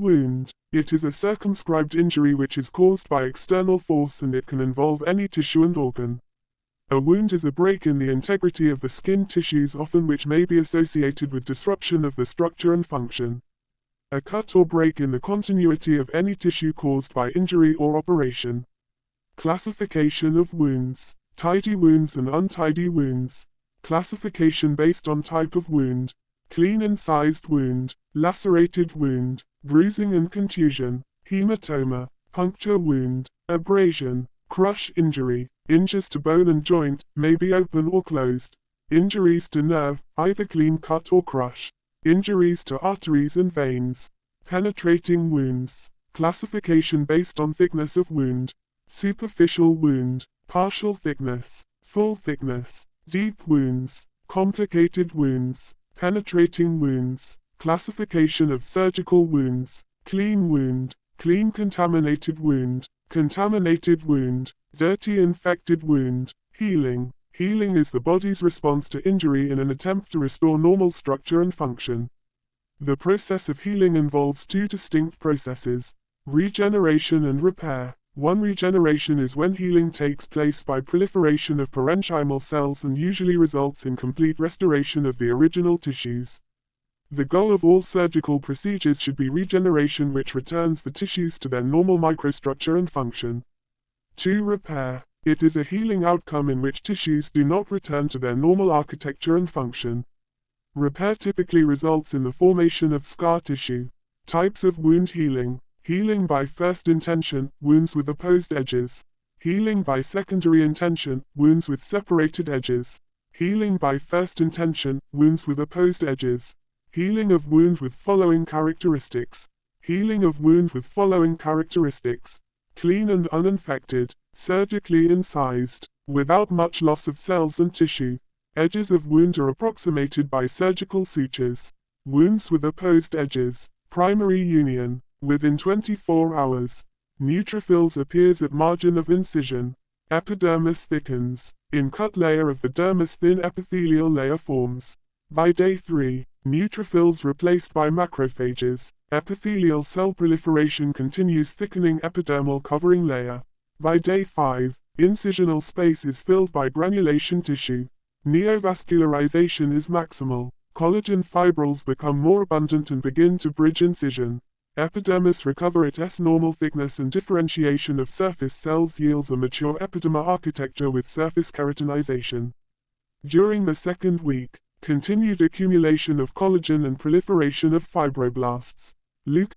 Wound. It is a circumscribed injury which is caused by external force, and it can involve any tissue and organ. A wound is a break in the integrity of the skin tissues, often which may be associated with disruption of the structure and function. A cut or break in the continuity of any tissue caused by injury or operation. Classification of wounds. Tidy wounds and untidy wounds. Classification based on type of wound. Clean incised wound, lacerated wound, bruising and contusion, haematoma, puncture wound, abrasion, crush injury. Injures to bone and joint, may be open or closed. Injuries to nerve, either clean cut or crush. Injuries to arteries and veins. Penetrating wounds. Classification based on thickness of wound. Superficial wound, partial thickness, full thickness. Deep wounds, complicated wounds, penetrating wounds. Classification of surgical wounds. Clean wound, clean contaminated wound, contaminated wound, dirty infected wound. Healing. Healing is the body's response to injury in an attempt to restore normal structure and function. The process of healing involves two distinct processes: regeneration and repair. One, regeneration, is when healing takes place by proliferation of parenchymal cells and usually results in complete restoration of the original tissues. The goal of all surgical procedures should be regeneration, which returns the tissues to their normal microstructure and function. 2. Repair. It is a healing outcome in which tissues do not return to their normal architecture and function. Repair typically results in the formation of scar tissue. Types of wound healing. Healing by first intention, wounds with opposed edges. Healing by secondary intention, wounds with separated edges. Healing by first intention, wounds with opposed edges. Healing of wound with following characteristics. Healing of wound with following characteristics. Clean and uninfected, surgically incised, without much loss of cells and tissue. Edges of wound are approximated by surgical sutures. Wounds with opposed edges, primary union, within 24 hours. Neutrophils appears at margin of incision. Epidermis thickens. In cut layer of the dermis, thin epithelial layer forms. By day 3, neutrophils replaced by macrophages. Epithelial cell proliferation continues, thickening epidermal covering layer. By day 5, incisional space is filled by granulation tissue. Neovascularization is maximal. Collagen fibrils become more abundant and begin to bridge incision. Epidermis recover at S-normal thickness, and differentiation of surface cells yields a mature epidermal architecture with surface keratinization. During the second week, continued accumulation of collagen and proliferation of fibroblasts. Luke